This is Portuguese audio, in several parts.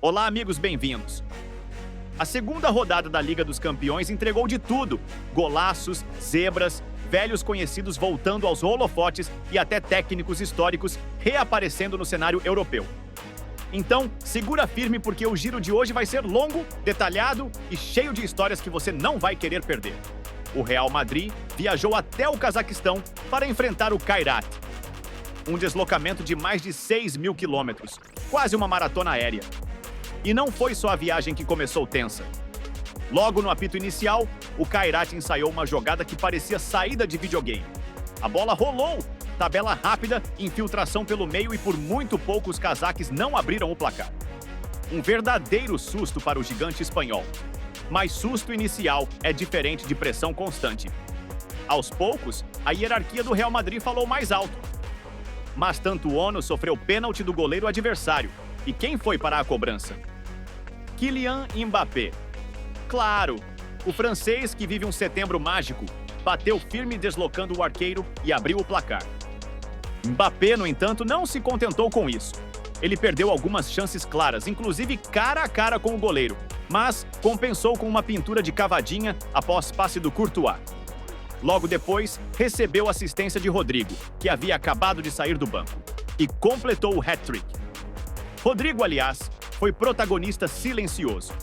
Olá, amigos, bem-vindos. A segunda rodada da Liga dos Campeões entregou de tudo: golaços, zebras, velhos conhecidos voltando aos holofotes e até técnicos históricos reaparecendo no cenário europeu. Então, segura firme porque o giro de hoje vai ser longo, detalhado e cheio de histórias que você não vai querer perder. O Real Madrid viajou até o Cazaquistão para enfrentar o Kairat. Um deslocamento de mais de 6.000 quilômetros, quase uma maratona aérea. E não foi só a viagem que começou tensa. Logo no apito inicial, o Kairat ensaiou uma jogada que parecia saída de videogame. A bola rolou, tabela rápida, infiltração pelo meio e por muito pouco os cazaques não abriram o placar. Um verdadeiro susto para o gigante espanhol. Mas susto inicial é diferente de pressão constante. Aos poucos, a hierarquia do Real Madrid falou mais alto. Mas tanto Ono sofreu pênalti do goleiro adversário. E quem foi para a cobrança? Kylian Mbappé. Claro, o francês que vive um setembro mágico bateu firme deslocando o arqueiro e abriu o placar. Mbappé, no entanto, não se contentou com isso. Ele perdeu algumas chances claras, inclusive cara a cara com o goleiro, mas compensou com uma pintura de cavadinha após passe do Courtois. Logo depois, recebeu assistência de Rodrigo, que havia acabado de sair do banco, e completou o hat-trick. Rodrigo, aliás, foi protagonista silencioso.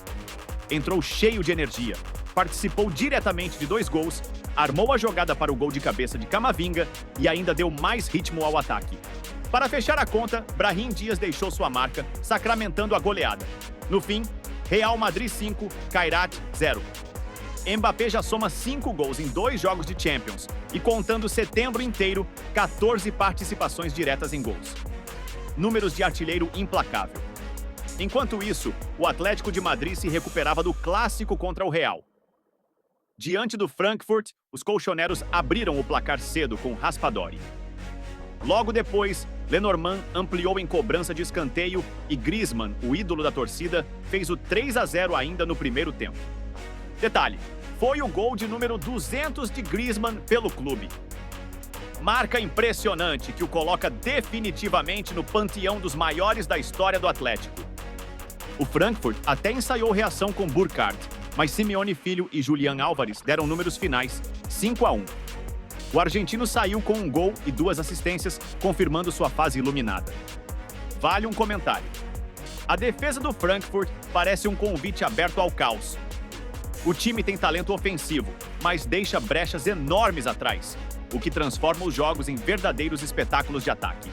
Entrou cheio de energia, participou diretamente de 2 gols, armou a jogada para o gol de cabeça de Camavinga e ainda deu mais ritmo ao ataque. Para fechar a conta, Brahim Dias deixou sua marca, sacramentando a goleada. No fim, Real Madrid 5, Kairat 0. Mbappé já soma 5 gols em 2 jogos de Champions e, contando setembro inteiro, 14 participações diretas em gols. Números de artilheiro implacável. Enquanto isso, o Atlético de Madrid se recuperava do clássico contra o Real. Diante do Frankfurt, os colchoneros abriram o placar cedo com Raspadori. Logo depois, Lenormand ampliou em cobrança de escanteio e Griezmann, o ídolo da torcida, fez o 3-0 ainda no primeiro tempo. Detalhe, foi o gol de número 200 de Griezmann pelo clube. Marca impressionante que o coloca definitivamente no panteão dos maiores da história do Atlético. O Frankfurt até ensaiou reação com Burkhardt, mas Simeone Filho e Julián Álvares deram números finais 5-1. O argentino saiu com um gol e 2 assistências, confirmando sua fase iluminada. Vale um comentário. A defesa do Frankfurt parece um convite aberto ao caos. O time tem talento ofensivo, mas deixa brechas enormes atrás, o que transforma os jogos em verdadeiros espetáculos de ataque.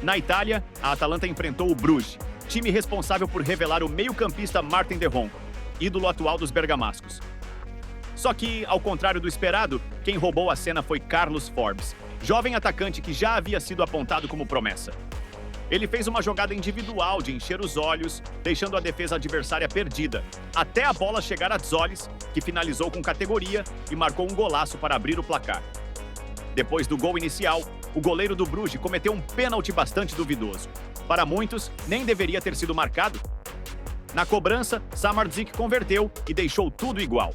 Na Itália, a Atalanta enfrentou o Bruges, time responsável por revelar o meio-campista Martin de Jong, ídolo atual dos bergamascos. Só que, ao contrário do esperado, quem roubou a cena foi Carlos Forbes, jovem atacante que já havia sido apontado como promessa. Ele fez uma jogada individual de encher os olhos, deixando a defesa adversária perdida, até a bola chegar a Tzolis, que finalizou com categoria e marcou um golaço para abrir o placar. Depois do gol inicial, o goleiro do Bruges cometeu um pênalti bastante duvidoso. Para muitos, nem deveria ter sido marcado. Na cobrança, Samardzic converteu e deixou tudo igual.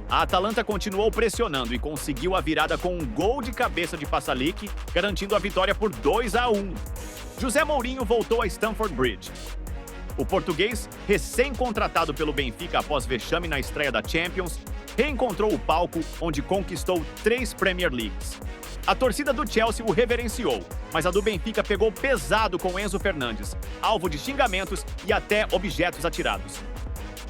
A Atalanta continuou pressionando e conseguiu a virada com um gol de cabeça de Pasalic, garantindo a vitória por 2-1. José Mourinho voltou a Stamford Bridge. O português, recém-contratado pelo Benfica após vexame na estreia da Champions, reencontrou o palco onde conquistou 3 Premier Leagues. A torcida do Chelsea o reverenciou, mas a do Benfica pegou pesado com Enzo Fernandes, alvo de xingamentos e até objetos atirados.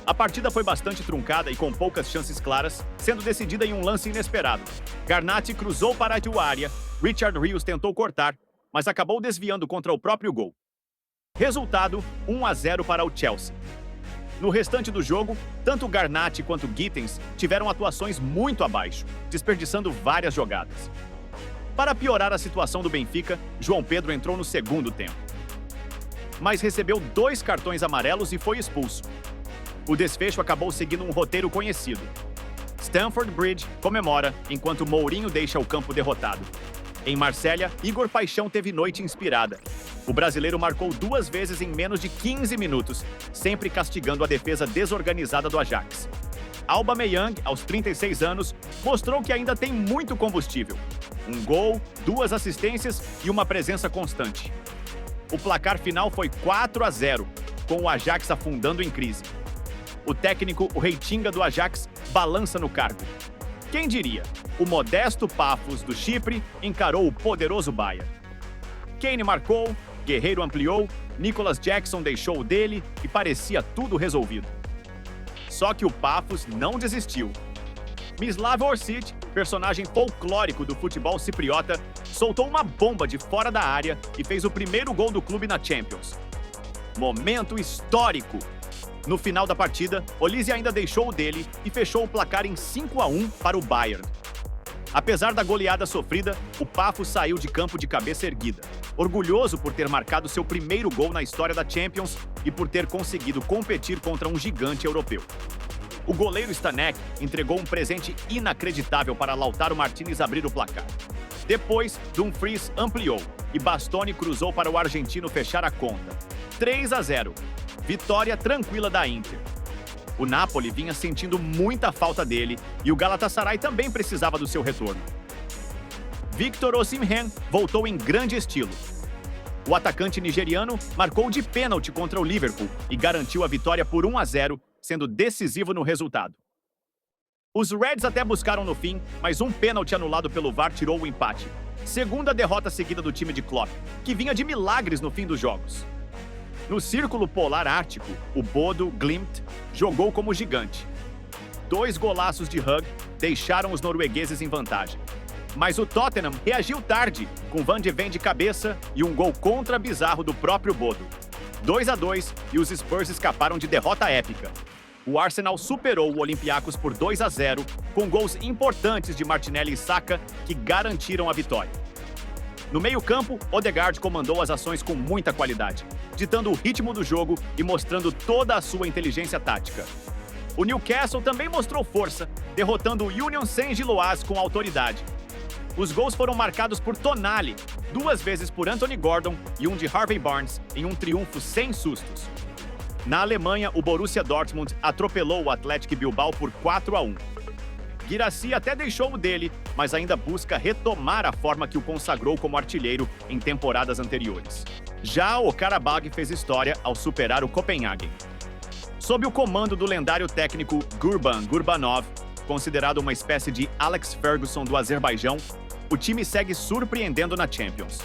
A partida foi bastante truncada e com poucas chances claras, sendo decidida em um lance inesperado. Garnacho cruzou para a área, Richard Rios tentou cortar, mas acabou desviando contra o próprio gol. Resultado, 1-0 para o Chelsea. No restante do jogo, tanto Garnacho quanto Gittens tiveram atuações muito abaixo, desperdiçando várias jogadas. Para piorar a situação do Benfica, João Pedro entrou no segundo tempo. Mas recebeu 2 cartões amarelos e foi expulso. O desfecho acabou seguindo um roteiro conhecido. Stamford Bridge comemora, enquanto Mourinho deixa o campo derrotado. Em Marsella, Igor Paixão teve noite inspirada. O brasileiro marcou 2 vezes em menos de 15 minutos, sempre castigando a defesa desorganizada do Ajax. Aubameyang, aos 36 anos, mostrou que ainda tem muito combustível. Um gol, 2 assistências e uma presença constante. O placar final foi 4-0. com o Ajax afundando em crise. O técnico, o Reitinga do Ajax, balança no cargo. Quem diria? O modesto Paphos do Chipre encarou o poderoso Bayern. Kane marcou, Guerreiro ampliou, Nicolas Jackson deixou o dele e parecia tudo resolvido. Só que o Paphos não desistiu. Mislav Orsic, personagem folclórico do futebol cipriota, soltou uma bomba de fora da área e fez o primeiro gol do clube na Champions. Momento histórico! No final da partida, Olise ainda deixou o dele e fechou o placar em 5-1 para o Bayern. Apesar da goleada sofrida, o Paphos saiu de campo de cabeça erguida, orgulhoso por ter marcado seu primeiro gol na história da Champions e por ter conseguido competir contra um gigante europeu. O goleiro Stanek entregou um presente inacreditável para Lautaro Martinez abrir o placar. Depois, Dumfries ampliou e Bastoni cruzou para o argentino fechar a conta. 3-0. Vitória tranquila da Inter. O Napoli vinha sentindo muita falta dele e o Galatasaray também precisava do seu retorno. Victor Osimhen voltou em grande estilo. O atacante nigeriano marcou de pênalti contra o Liverpool e garantiu a vitória por 1-0, sendo decisivo no resultado. Os Reds até buscaram no fim, mas um pênalti anulado pelo VAR tirou o empate. Segunda derrota seguida do time de Klopp, que vinha de milagres no fim dos jogos. No Círculo Polar Ártico, o Bodo Glimt jogou como gigante. 2 golaços de Hug deixaram os noruegueses em vantagem. Mas o Tottenham reagiu tarde, com Van de Ven de cabeça e um gol contra bizarro do próprio Bodo. 2-2 e os Spurs escaparam de derrota épica. O Arsenal superou o Olympiacos por 2-0, com gols importantes de Martinelli e Saka, que garantiram a vitória. No meio-campo, Odegaard comandou as ações com muita qualidade, ditando o ritmo do jogo e mostrando toda a sua inteligência tática. O Newcastle também mostrou força, derrotando o Union Saint-Gilloise com autoridade. Os gols foram marcados por Tonali, 2 vezes por Anthony Gordon e um de Harvey Barnes, em um triunfo sem sustos. Na Alemanha, o Borussia Dortmund atropelou o Athletic Bilbao por 4-1. Guirassy até deixou o dele, mas ainda busca retomar a forma que o consagrou como artilheiro em temporadas anteriores. Já o Karabag fez história ao superar o Copenhagen. Sob o comando do lendário técnico Gurban Gurbanov, considerado uma espécie de Alex Ferguson do Azerbaijão, o time segue surpreendendo na Champions.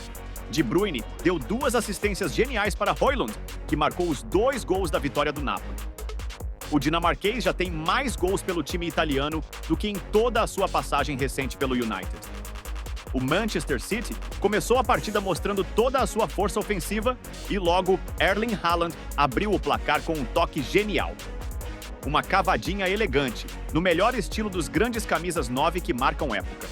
De Bruyne deu 2 assistências geniais para Højlund, que marcou os 2 gols da vitória do Napoli. O dinamarquês já tem mais gols pelo time italiano do que em toda a sua passagem recente pelo United. O Manchester City começou a partida mostrando toda a sua força ofensiva e logo Erling Haaland abriu o placar com um toque genial. Uma cavadinha elegante, no melhor estilo dos grandes camisas 9 que marcam época.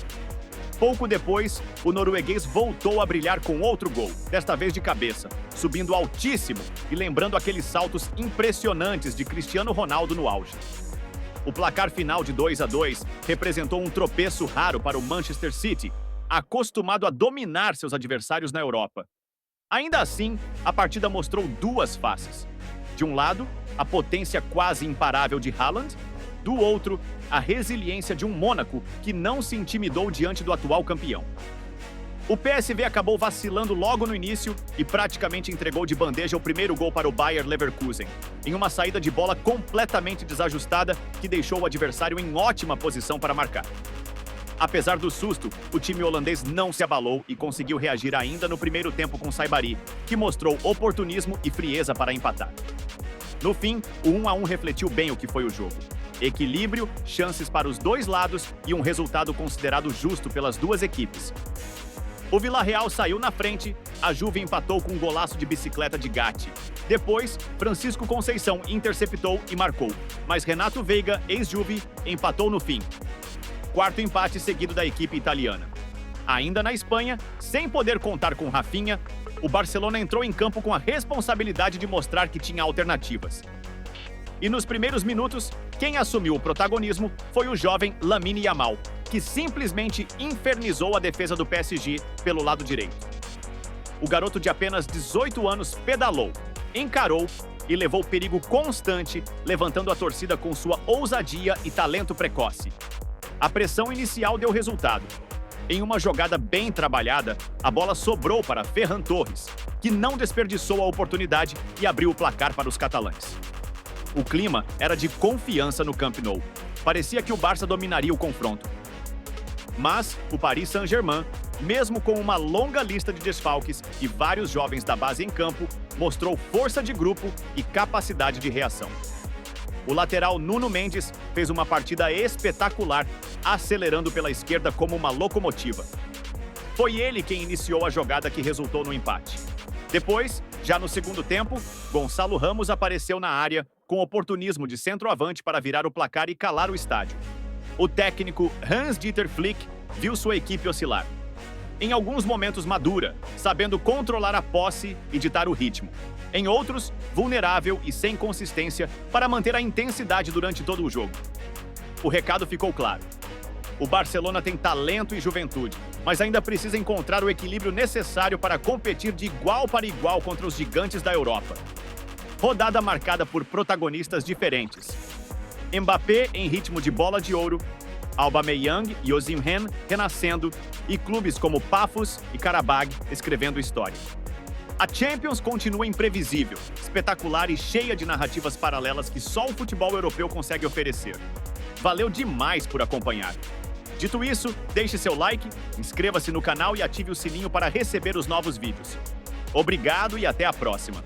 Pouco depois, o norueguês voltou a brilhar com outro gol, desta vez de cabeça, subindo altíssimo e lembrando aqueles saltos impressionantes de Cristiano Ronaldo no auge. O placar final de 2-2 representou um tropeço raro para o Manchester City, acostumado a dominar seus adversários na Europa. Ainda assim, a partida mostrou 2 faces. De um lado, a potência quase imparável de Haaland, do outro, a resiliência de um Mônaco que não se intimidou diante do atual campeão. O PSV acabou vacilando logo no início e praticamente entregou de bandeja o primeiro gol para o Bayer Leverkusen, em uma saída de bola completamente desajustada que deixou o adversário em ótima posição para marcar. Apesar do susto, o time holandês não se abalou e conseguiu reagir ainda no primeiro tempo com Saibari, que mostrou oportunismo e frieza para empatar. No fim, o 1-1 refletiu bem o que foi o jogo. Equilíbrio, chances para os 2 lados e um resultado considerado justo pelas 2 equipes. O Villarreal saiu na frente, a Juve empatou com um golaço de bicicleta de Gatti. Depois, Francisco Conceição interceptou e marcou, mas Renato Veiga, ex-Juve, empatou no fim. 4º empate seguido da equipe italiana. Ainda na Espanha, sem poder contar com Rafinha, o Barcelona entrou em campo com a responsabilidade de mostrar que tinha alternativas. E nos primeiros minutos, quem assumiu o protagonismo foi o jovem Lamine Yamal, que simplesmente infernizou a defesa do PSG pelo lado direito. O garoto de apenas 18 anos pedalou, encarou e levou perigo constante, levantando a torcida com sua ousadia e talento precoce. A pressão inicial deu resultado. Em uma jogada bem trabalhada, a bola sobrou para Ferran Torres, que não desperdiçou a oportunidade e abriu o placar para os catalães. O clima era de confiança no Camp Nou. Parecia que o Barça dominaria o confronto. Mas o Paris Saint-Germain, mesmo com uma longa lista de desfalques e vários jovens da base em campo, mostrou força de grupo e capacidade de reação. O lateral Nuno Mendes fez uma partida espetacular, acelerando pela esquerda como uma locomotiva. Foi ele quem iniciou a jogada que resultou no empate. Depois, já no segundo tempo, Gonçalo Ramos apareceu na área com oportunismo de centroavante para virar o placar e calar o estádio. O técnico Hans-Dieter Flick viu sua equipe oscilar. Em alguns momentos madura, sabendo controlar a posse e ditar o ritmo. Em outros, vulnerável e sem consistência para manter a intensidade durante todo o jogo. O recado ficou claro. O Barcelona tem talento e juventude, mas ainda precisa encontrar o equilíbrio necessário para competir de igual para igual contra os gigantes da Europa. Rodada marcada por protagonistas diferentes. Mbappé em ritmo de bola de ouro, Aubameyang e Osimhen renascendo e clubes como Pafos e Qarabag escrevendo história. A Champions continua imprevisível, espetacular e cheia de narrativas paralelas que só o futebol europeu consegue oferecer. Valeu demais por acompanhar. Dito isso, deixe seu like, inscreva-se no canal e ative o sininho para receber os novos vídeos. Obrigado e até a próxima!